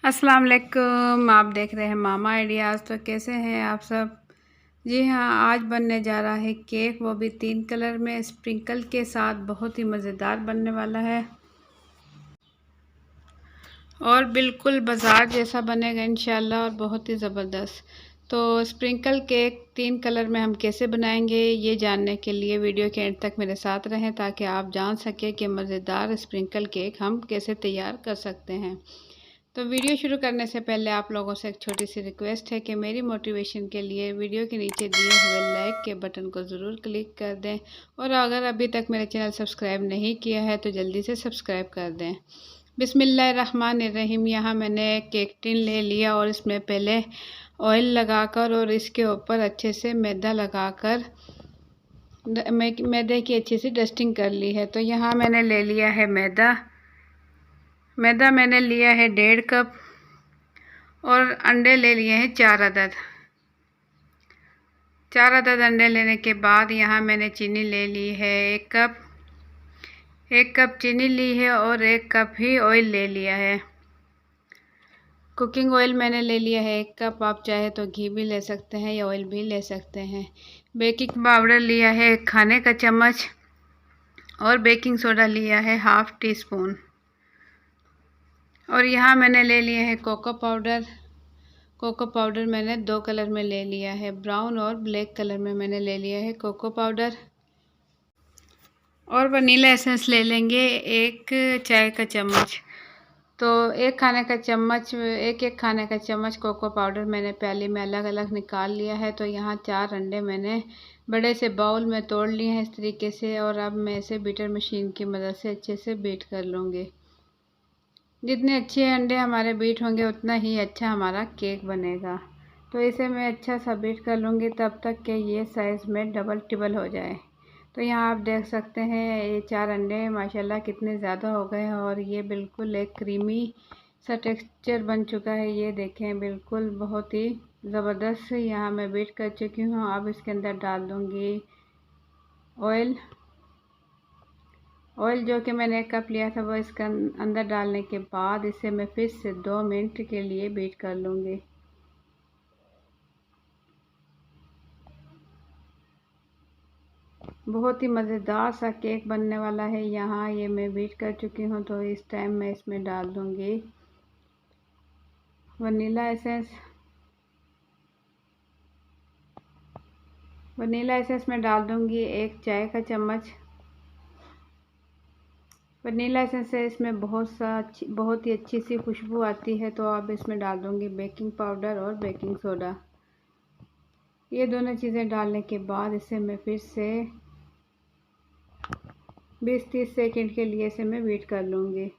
अस्सलाम वालेकुम। आप देख रहे हैं मामा आइडियाज़। तो कैसे हैं आप सब? जी हाँ, आज बनने जा रहा है केक, वो भी 3 कलर में स्प्रिंकल के साथ। बहुत ही मज़ेदार बनने वाला है और बिल्कुल बाज़ार जैसा बनेगा इंशाल्लाह, और बहुत ही ज़बरदस्त। तो स्प्रिंकल केक 3 कलर में हम कैसे बनाएंगे, ये जानने के लिए वीडियो के एंड तक मेरे साथ रहें, ताकि आप जान सकें कि मज़ेदार स्प्रिंकल केक हम कैसे तैयार कर सकते हैं। तो वीडियो शुरू करने से पहले आप लोगों से एक छोटी सी रिक्वेस्ट है कि मेरी मोटिवेशन के लिए वीडियो के नीचे दिए हुए लाइक के बटन को ज़रूर क्लिक कर दें, और अगर अभी तक मेरे चैनल सब्सक्राइब नहीं किया है तो जल्दी से सब्सक्राइब कर दें। बिस्मिल्लाहिर्रहमानिर्रहीम। यहाँ मैंने केक टिन ले लिया और इसमें पहले ऑयल लगाकर और इसके ऊपर अच्छे से मैदा लगाकर मैदे की अच्छी सी डस्टिंग कर ली है। तो यहाँ मैंने ले लिया है मैदा मैंने लिया है 1.5 कप, और अंडे ले लिए हैं 4 अदद। 4 अदद अंडे लेने के बाद यहाँ मैंने चीनी ले ली है 1 कप। 1 कप चीनी ली है और 1 कप ही ऑयल ले लिया है। कुकिंग ऑयल मैंने ले लिया है 1 कप। आप चाहे तो घी भी ले सकते हैं या ऑयल भी ले सकते हैं। बेकिंग पाउडर लिया है 1 खाने का चम्मच, और बेकिंग सोडा लिया है ½ टी स्पून। और यहाँ मैंने ले लिया है कोको पाउडर। कोको पाउडर मैंने 2 कलर में ले लिया है, ब्राउन और ब्लैक कलर में मैंने ले लिया है कोको पाउडर। और वनीला एसेंस ले लेंगे 1 चाय का चम्मच। तो एक एक खाने का चम्मच कोको पाउडर मैंने प्याली में अलग अलग निकाल लिया है। तो यहाँ 4 अंडे मैंने बड़े से बाउल में तोड़ लिए हैं इस तरीके से, और अब मैं इसे बीटर मशीन की मदद से अच्छे से बीट कर लूँगी। जितने अच्छे अंडे हमारे बीट होंगे उतना ही अच्छा हमारा केक बनेगा। तो इसे मैं अच्छा सा बीट कर लूँगी तब तक कि ये साइज़ में डबल टिबल हो जाए। तो यहाँ आप देख सकते हैं ये 4 अंडे माशाल्लाह कितने ज़्यादा हो गए हैं, और ये बिल्कुल एक क्रीमी सा टेक्सचर बन चुका है। ये देखें, बिल्कुल बहुत ही ज़बरदस्त यहाँ मैं बीट कर चुकी हूँ। अब इसके अंदर डाल दूँगी ऑयल जो कि मैंने 1 कप लिया था, वो इसके अंदर डालने के बाद इसे मैं फिर से 2 मिनट के लिए बीट कर लूँगी। बहुत ही मज़ेदार सा केक बनने वाला है। यहाँ ये मैं बीट कर चुकी हूँ, तो इस टाइम मैं इसमें डाल दूँगी वनीला एसेंस में डाल दूँगी 1 चाय का चम्मच। वनीला एसेंस से इसमें बहुत ही अच्छी सी खुशबू आती है। तो अब इसमें डाल दूँगी बेकिंग पाउडर और बेकिंग सोडा। ये दोनों चीज़ें डालने के बाद इसे मैं फिर से 20-30 सेकंड के लिए इसे मैं बीट कर लूँगी।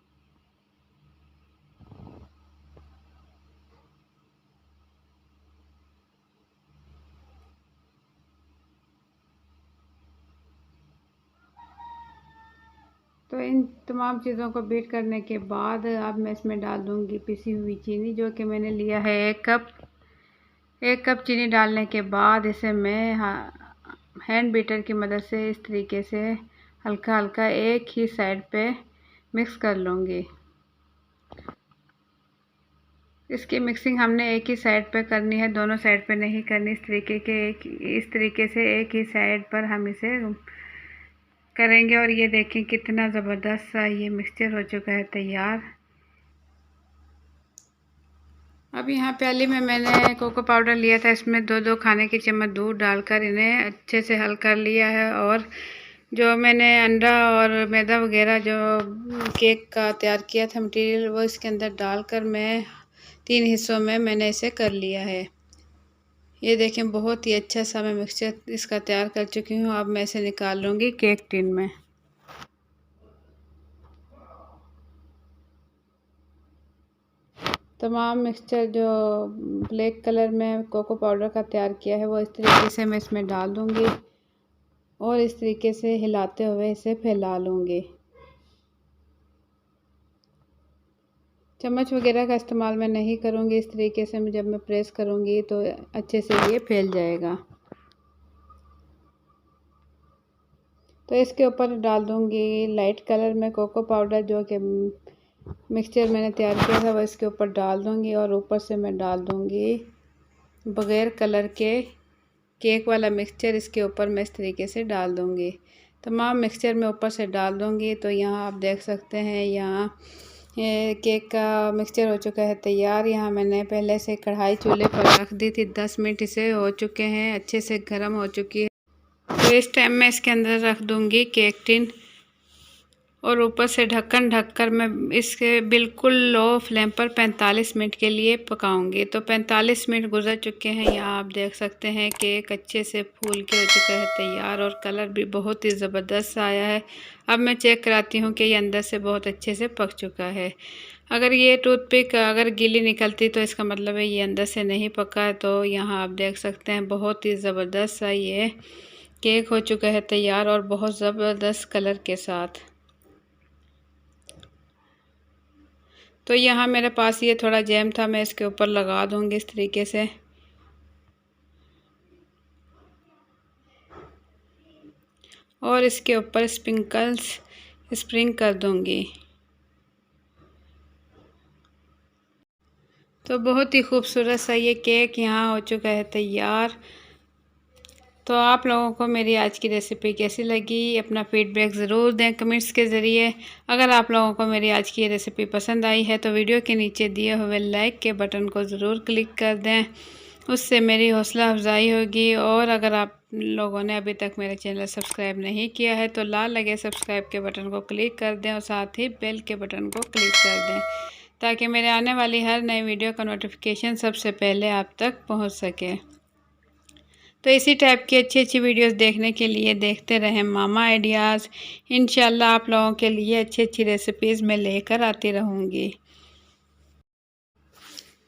तो इन तमाम चीज़ों को बीट करने के बाद अब मैं इसमें डाल दूँगी पिसी हुई चीनी, जो कि मैंने लिया है 1 कप। 1 कप चीनी डालने के बाद इसे मैं हैंड बीटर की मदद से इस तरीके से हल्का हल्का एक ही साइड पे मिक्स कर लूँगी। इसकी मिक्सिंग हमने एक ही साइड पे करनी है, दोनों साइड पे नहीं करनी। इस तरीके से एक ही साइड पर हम इसे करेंगे। और ये देखें कितना ज़बरदस्त सा ये मिक्सचर हो चुका है तैयार। अब यहाँ प्याली में मैंने कोको पाउडर लिया था, इसमें 2-2 खाने के चम्मच दूध डालकर इन्हें अच्छे से हल कर लिया है। और जो मैंने अंडा और मैदा वगैरह जो केक का तैयार किया था मटेरियल, वो इसके अंदर डालकर मैं 3 हिस्सों में मैंने इसे कर लिया है। ये देखें बहुत ही अच्छा सा मैं मिक्सचर इसका तैयार कर चुकी हूँ। अब मैं इसे निकाल लूँगी केक टिन में। तमाम मिक्सचर जो ब्लैक कलर में कोको पाउडर का तैयार किया है, वो इस तरीके से मैं इसमें डाल दूँगी और इस तरीके से हिलाते हुए इसे फैला लूँगी। चम्मच वगैरह का इस्तेमाल मैं नहीं करूँगी। इस तरीके से जब मैं प्रेस करूँगी तो अच्छे से ये फैल जाएगा। तो इसके ऊपर डाल दूँगी लाइट कलर में कोको पाउडर, जो कि मिक्सचर मैंने तैयार किया था वो इसके ऊपर डाल दूँगी और ऊपर से मैं डाल दूँगी बग़ैर कलर के केक वाला मिक्सचर। इसके ऊपर मैं इस तरीके से डाल दूँगी, तमाम मिक्सचर मैं ऊपर से डाल दूँगी। तो यहाँ आप देख सकते हैं यहाँ केक का मिक्सचर हो चुका है तैयार। यहाँ मैंने पहले से कढ़ाई चूल्हे पर रख दी थी, 10 मिनट इसे हो चुके हैं, अच्छे से गर्म हो चुकी है। तो इस टाइम मैं इसके अंदर रख दूँगी केक टिन और ऊपर से ढक्कन ढककर मैं इसके बिल्कुल लो फ्लेम पर 45 मिनट के लिए पकाऊंगी। तो 45 मिनट गुजर चुके हैं। यहाँ आप देख सकते हैं केक अच्छे से फूल के हो चुका है तैयार और कलर भी बहुत ही ज़बरदस्त आया है। अब मैं चेक कराती हूँ कि ये अंदर से बहुत अच्छे से पक चुका है। अगर ये टूथपिक अगर गीली निकलती तो इसका मतलब है ये अंदर से नहीं पका है। तो यहाँ आप देख सकते हैं बहुत ही ज़बरदस्त सा ये केक हो चुका है तैयार और बहुत ज़बरदस्त कलर के साथ। तो यहाँ मेरे पास ये थोड़ा जैम था, मैं इसके ऊपर लगा दूँगी इस तरीके से। और इसके ऊपर स्प्रिंग कर दूँगी। तो बहुत ही खूबसूरत सा ये केक यहाँ हो चुका है तैयार। तो आप लोगों को मेरी आज की रेसिपी कैसी लगी, अपना फीडबैक ज़रूर दें कमेंट्स के ज़रिए। अगर आप लोगों को मेरी आज की रेसिपी पसंद आई है तो वीडियो के नीचे दिए हुए लाइक के बटन को ज़रूर क्लिक कर दें, उससे मेरी हौसला अफजाई होगी। और अगर आप लोगों ने अभी तक मेरा चैनल सब्सक्राइब नहीं किया है तो लाल लगे सब्सक्राइब के बटन को क्लिक कर दें और साथ ही बेल के बटन को क्लिक कर दें ताकि मेरे आने वाली हर नई वीडियो का नोटिफिकेशन सबसे पहले आप तक पहुँच सके। तो इसी टाइप की अच्छी अच्छी वीडियोस देखने के लिए देखते रहें मामा आइडियाज़। इंशाल्लाह आप लोगों के लिए अच्छी अच्छी रेसिपीज़ मैं लेकर आती रहूँगी।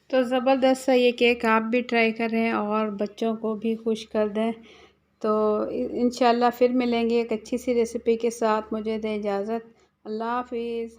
तो ज़बरदस्त सा ये केक आप भी ट्राई करें और बच्चों को भी खुश कर दें। तो इंशाल्लाह फिर मिलेंगे एक अच्छी सी रेसिपी के साथ। मुझे दें इजाज़त। अल्लाह हाफिज़।